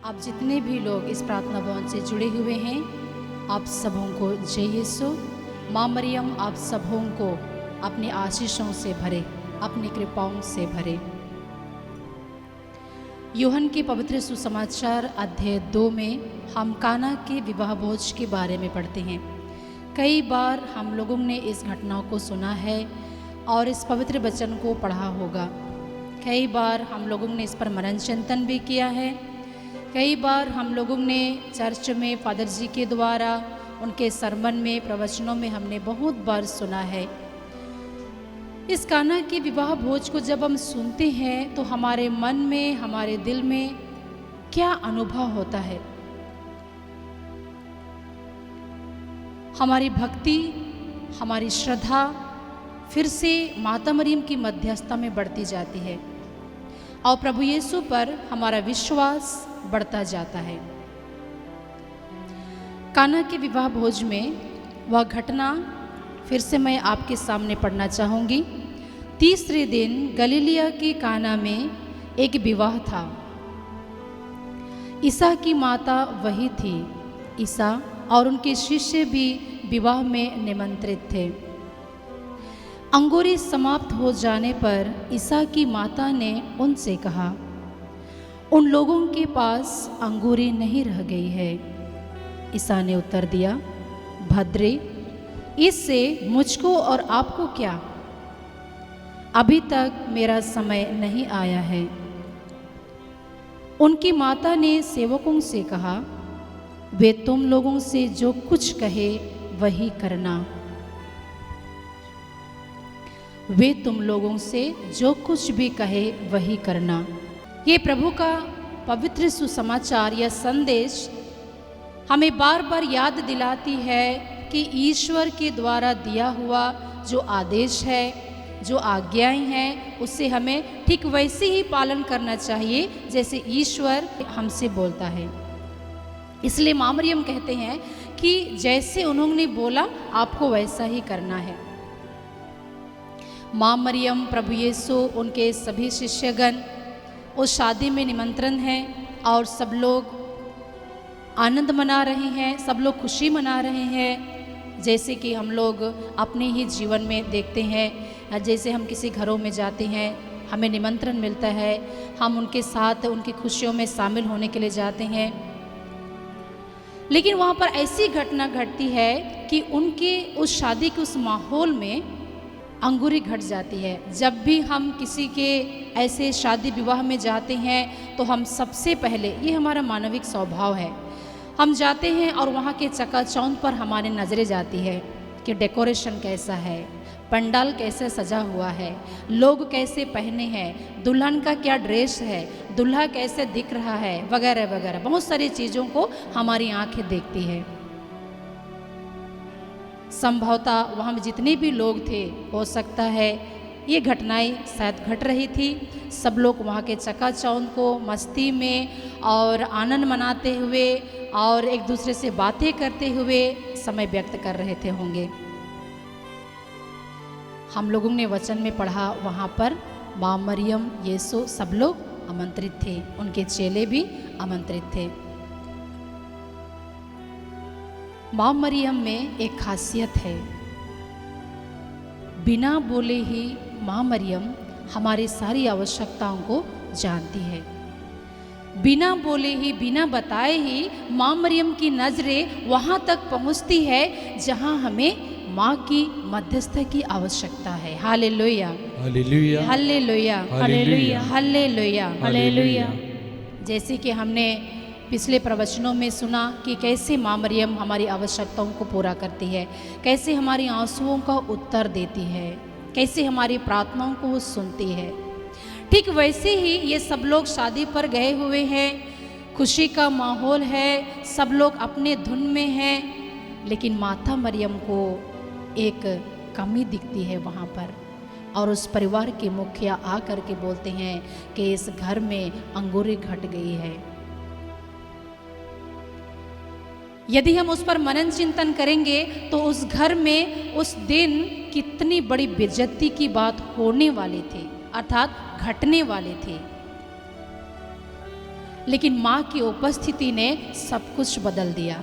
आप जितने भी लोग इस प्रार्थना भवन से जुड़े हुए हैं, आप सबों को जय यीशु। माँ मरियम आप सबों को अपनी आशीषों से भरे, अपनी कृपाओं से भरे। यूहन्ना के पवित्र सुसमाचार अध्याय 2 में हम काना के विवाह भोज के बारे में पढ़ते हैं। कई बार हम लोगों ने इस घटना को सुना है और इस पवित्र वचन को पढ़ा होगा। कई बार हम लोगों ने इस पर मनन चिंतन भी किया है। कई बार हम लोगों ने चर्च में फादर जी के द्वारा उनके सरमन में, प्रवचनों में हमने बहुत बार सुना है। इस काना के विवाह भोज को जब हम सुनते हैं तो हमारे मन में, हमारे दिल में क्या अनुभव होता है? हमारी भक्ति, हमारी श्रद्धा फिर से माता मरियम की मध्यस्थता में बढ़ती जाती है और प्रभु यीशु पर हमारा विश्वास बढ़ता जाता है। काना के विवाह भोज में वह घटना फिर से मैं आपके सामने पढ़ना चाहूँगी। तीसरे दिन गलीलिया के काना में एक विवाह था। ईसा की माता वही थी। ईसा और उनके शिष्य भी विवाह में निमंत्रित थे। अंगूरी समाप्त हो जाने पर ईसा की माता ने उनसे कहा, उन लोगों के पास अंगूरी नहीं रह गई है। ईसा ने उत्तर दिया, भद्रे, इससे मुझको और आपको क्या? अभी तक मेरा समय नहीं आया है। उनकी माता ने सेवकों से कहा, वे तुम लोगों से जो कुछ कहे वही करना। वे तुम लोगों से जो कुछ भी कहे वही करना। ये प्रभु का पवित्र सुसमाचार या संदेश हमें बार बार याद दिलाती है कि ईश्वर के द्वारा दिया हुआ जो आदेश है, जो आज्ञाएं हैं, उससे हमें ठीक वैसे ही पालन करना चाहिए जैसे ईश्वर हमसे बोलता है। इसलिए माँ मरियम कहते हैं कि जैसे उन्होंने बोला आपको वैसा ही करना है। माँ मरियम, प्रभु यीशु, उनके सभी शिष्यगण उस शादी में निमंत्रण है और सब लोग आनंद मना रहे हैं, सब लोग खुशी मना रहे हैं। जैसे कि हम लोग अपने ही जीवन में देखते हैं, जैसे हम किसी घरों में जाते हैं, हमें निमंत्रण मिलता है, हम उनके साथ उनकी खुशियों में शामिल होने के लिए जाते हैं। लेकिन वहाँ पर ऐसी घटना घटती है कि उनके उस शादी के उस माहौल में अंगूरी घट जाती है। जब भी हम किसी के ऐसे शादी विवाह में जाते हैं तो हम सबसे पहले, ये हमारा मानविक स्वभाव है, हम जाते हैं और वहाँ के चकाचौंध पर हमारी नज़रें जाती है कि डेकोरेशन कैसा है, पंडाल कैसे सजा हुआ है, लोग कैसे पहने हैं, दुल्हन का क्या ड्रेस है, दूल्हा कैसे दिख रहा है, वगैरह वगैरह। बहुत सारी चीज़ों को हमारी आंखें देखती है। संभवतः वहाँ में जितने भी लोग थे, हो सकता है ये घटनाएं शायद घट रही थी। सब लोग वहाँ के चकाचौंध को मस्ती में और आनंद मनाते हुए और एक दूसरे से बातें करते हुए समय व्यक्त कर रहे थे होंगे। हम लोगों ने वचन में पढ़ा, वहाँ पर माँ मरियम, यीशु सब लोग आमंत्रित थे, उनके चेले भी आमंत्रित थे। माँ मरियम में एक खासियत है, बिना बोले ही माँ मरियम हमारी सारी आवश्यकताओं को जानती है। बिना बोले ही, बिना बताए ही माँ मरियम की नज़रें वहाँ तक पहुँचती है जहाँ हमें माँ की मध्यस्थता की आवश्यकता है। Hallelujah, hallelujah, hallelujah, hallelujah, hallelujah, hallelujah. जैसे कि हमने पिछले प्रवचनों में सुना कि कैसे माँ मरियम हमारी आवश्यकताओं को पूरा करती है, कैसे हमारी आंसुओं का उत्तर देती है, कैसे हमारी प्रार्थनाओं को वो सुनती है। ठीक वैसे ही ये सब लोग शादी पर गए हुए हैं, खुशी का माहौल है, सब लोग अपने धुन में हैं, लेकिन माता मरियम को एक कमी दिखती है वहाँ पर। और उस परिवार के मुखिया आ कर के बोलते हैं कि इस घर में अंगूरी घट गई है। यदि हम उस पर मनन चिंतन करेंगे तो उस घर में उस दिन कितनी बड़ी बेइज्जती की बात होने वाली थी, अर्थात घटने वाली थी। लेकिन माँ की उपस्थिति ने सब कुछ बदल दिया।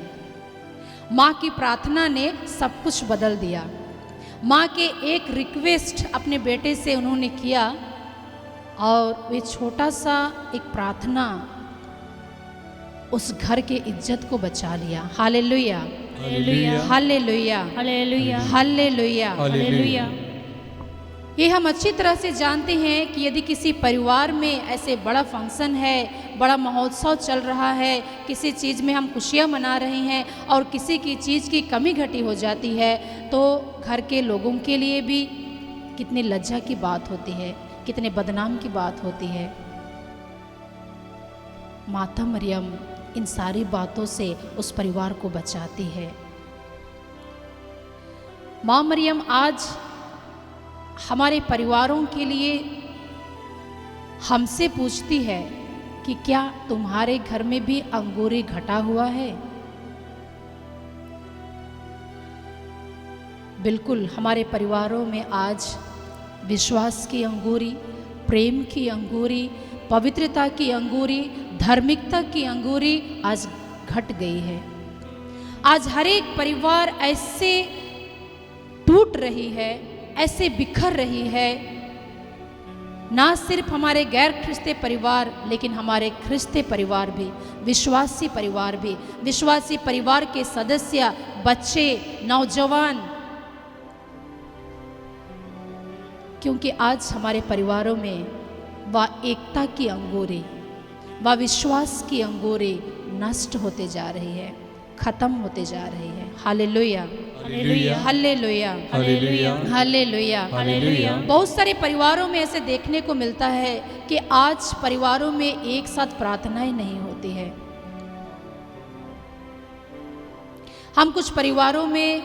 माँ की प्रार्थना ने सब कुछ बदल दिया। माँ के एक रिक्वेस्ट अपने बेटे से उन्होंने किया और वे छोटा सा एक प्रार्थना उस घर के इज्जत को बचा लिया। Hallelujah, hallelujah, hallelujah, hallelujah, hallelujah. Hallelujah. ये हम अच्छी तरह से जानते हैं कि यदि किसी परिवार में ऐसे बड़ा फंक्शन है, बड़ा महोत्सव चल रहा है, किसी चीज़ में हम खुशियाँ मना रहे हैं और किसी की चीज़ की कमी घटी हो जाती है, तो घर के लोगों के लिए भी कितनी लज्जा की बात होती है, कितने बदनाम की बात होती है। माता मरियम इन सारी बातों से उस परिवार को बचाती है। माँ मरियम आज हमारे परिवारों के लिए हमसे पूछती है कि क्या तुम्हारे घर में भी अंगूरी घटा हुआ है? बिल्कुल, हमारे परिवारों में आज विश्वास की अंगूरी, प्रेम की अंगूरी, पवित्रता की अंगूरी, धार्मिकता की अंगूरी आज घट गई है। आज हर एक परिवार ऐसे टूट रही है, ऐसे बिखर रही है। ना सिर्फ हमारे गैर ख्रिस्ती परिवार, लेकिन हमारे ख्रिस्ती परिवार भी, विश्वासी परिवार भी, विश्वासी परिवार के सदस्य, बच्चे, नौजवान, क्योंकि आज हमारे परिवारों में वह एकता की अंगूरी, वह विश्वास की अंगूरी नष्ट होते जा रही है, खत्म होते जा रही है। Hallelujah, hallelujah, hallelujah, hallelujah, hallelujah, hallelujah. बहुत सारे परिवारों में ऐसे देखने को मिलता है कि आज परिवारों में एक साथ प्रार्थनाएं नहीं होती है। हम कुछ परिवारों में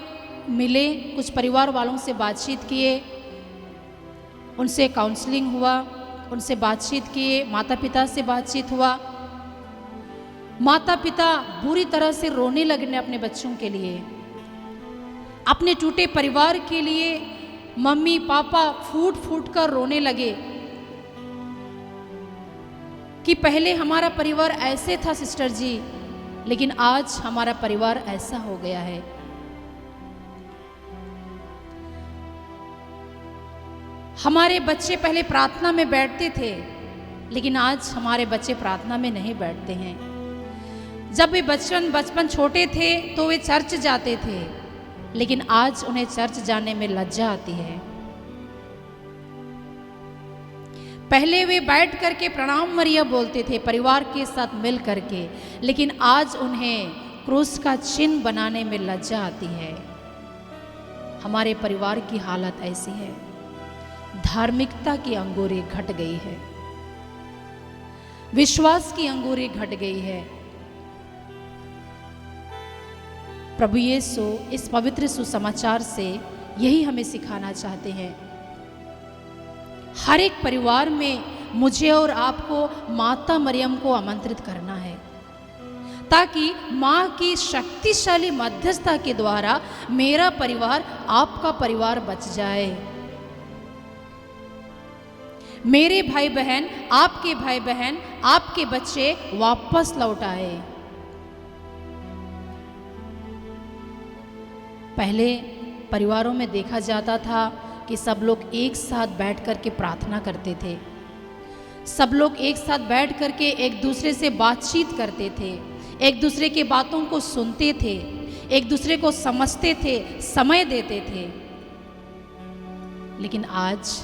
मिले, कुछ परिवार वालों से बातचीत किए, उनसे काउंसलिंग हुआ, उनसे बातचीत किए, माता पिता से बातचीत हुआ। माता पिता बुरी तरह से रोने लगे अपने बच्चों के लिए, अपने टूटे परिवार के लिए मम्मी पापा फूट फूट कर रोने लगे कि पहले हमारा परिवार ऐसे था सिस्टर जी, लेकिन आज हमारा परिवार ऐसा हो गया है। हमारे बच्चे पहले प्रार्थना में बैठते थे, लेकिन आज हमारे बच्चे प्रार्थना में नहीं बैठते हैं। जब वे बचपन छोटे थे तो वे चर्च जाते थे, लेकिन आज उन्हें चर्च जाने में लज्जा आती है। पहले वे बैठ करके प्रणाम मरिया बोलते थे परिवार के साथ मिल करके, लेकिन आज उन्हें क्रूस का चिन्ह बनाने में लज्जा आती है। हमारे परिवार की हालत ऐसी है, धार्मिकता की अंगूरी घट गई है, विश्वास की अंगूरी घट गई है। प्रभु यीशु इस पवित्र सुसमाचार से यही हमें सिखाना चाहते हैं। हर एक परिवार में मुझे और आपको माता मरियम को आमंत्रित करना है, ताकि माँ की शक्तिशाली मध्यस्थता के द्वारा मेरा परिवार, आपका परिवार बच जाए। मेरे भाई बहन, आपके भाई बहन, आपके बच्चे वापस लौट आए। पहले परिवारों में देखा जाता था कि सब लोग एक साथ बैठ कर के प्रार्थना करते थे, सब लोग एक साथ बैठ कर के एक दूसरे से बातचीत करते थे, एक दूसरे की बातों को सुनते थे, एक दूसरे को समझते थे, समय देते थे। लेकिन आज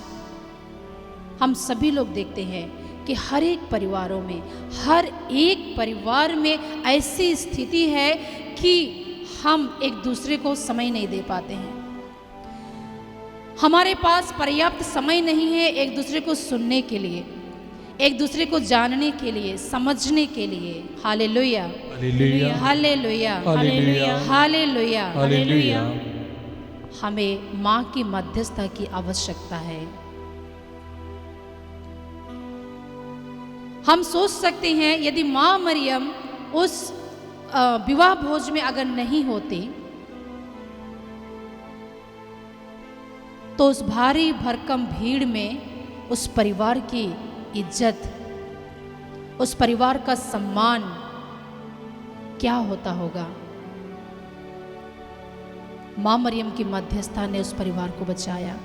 हम सभी लोग देखते हैं कि हर एक परिवारों में, हर एक परिवार में ऐसी स्थिति है कि हम एक दूसरे को समय नहीं दे पाते हैं। हमारे पास पर्याप्त समय नहीं है एक दूसरे को सुनने के लिए, एक दूसरे को जानने के लिए, समझने के लिए। Hallelujah, hallelujah, hallelujah, hallelujah, hallelujah. Hallelujah. हमें माँ की मध्यस्थता की आवश्यकता है। हम सोच सकते हैं यदि माँ मरियम उस विवाह भोज में अगर नहीं होती तो उस भारी भरकम भीड़ में उस परिवार की इज्जत, उस परिवार का सम्मान क्या होता होगा। मां मरियम की मध्यस्थता ने उस परिवार को बचाया।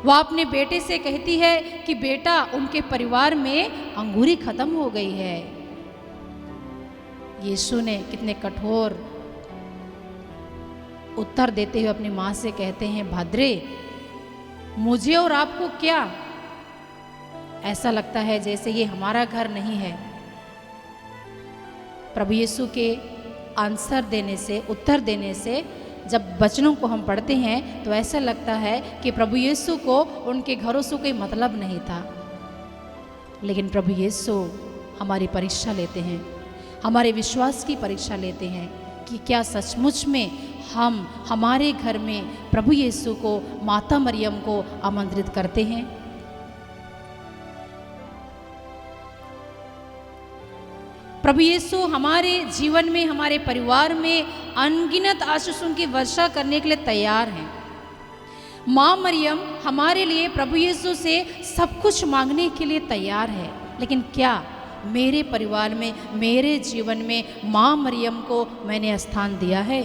वह अपने बेटे से कहती है कि बेटा, उनके परिवार में अंगूरी खत्म हो गई है। यीशु ने कितने कठोर उत्तर देते हुए अपनी मां से कहते हैं, भद्रे, मुझे और आपको क्या? ऐसा लगता है जैसे ये हमारा घर नहीं है। प्रभु यीशु के आंसर देने से, उत्तर देने से, जब वचनों को हम पढ़ते हैं तो ऐसा लगता है कि प्रभु यीशु को उनके घरों से कोई मतलब नहीं था। लेकिन प्रभु यीशु हमारी परीक्षा लेते हैं, हमारे विश्वास की परीक्षा लेते हैं कि क्या सचमुच में हम हमारे घर में प्रभु यीशु को, माता मरियम को आमंत्रित करते हैं। प्रभु यीशु हमारे जीवन में, हमारे परिवार में अनगिनत आशीषों की वर्षा करने के लिए तैयार हैं। मां मरियम हमारे लिए प्रभु यीशु से सब कुछ मांगने के लिए तैयार है। लेकिन क्या मेरे परिवार में, मेरे जीवन में मां मरियम को मैंने स्थान दिया है?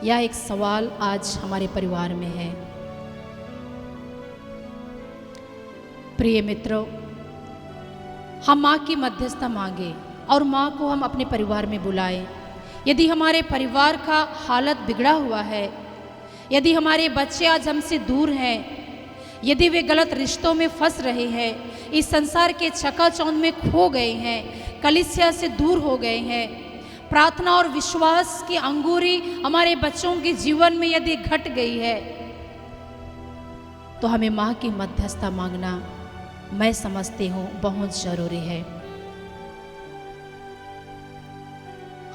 यह एक सवाल आज हमारे परिवार में है। प्रिय मित्रों, हम माँ की मध्यस्थता मांगे और माँ को हम अपने परिवार में बुलाएं। यदि हमारे परिवार का हालत बिगड़ा हुआ है, यदि हमारे बच्चे आज हमसे दूर हैं, यदि वे गलत रिश्तों में फंस रहे हैं, इस संसार के चकाचौंध में खो गए हैं, कलीसिया से दूर हो गए हैं, प्रार्थना और विश्वास की अंगूरी हमारे बच्चों के जीवन में यदि घट गई है, तो हमें माँ की मध्यस्थता मांगना, मैं समझती हूँ, बहुत जरूरी है।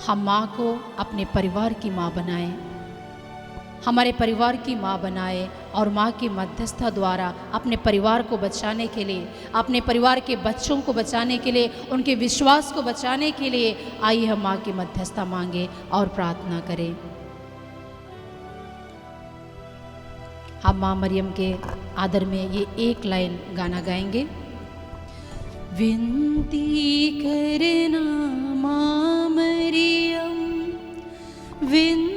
हम माँ को अपने परिवार की माँ बनाएं, हमारे परिवार की माँ बनाएं और माँ की मध्यस्थता द्वारा अपने परिवार को बचाने के लिए, अपने परिवार के बच्चों को बचाने के लिए, उनके विश्वास को बचाने के लिए आइए हम माँ की मध्यस्थता मांगे और प्रार्थना करें। हम माँ मरियम के आदर में ये एक लाइन गाना गाएंगे। विनती करना माँ मरियम, विनती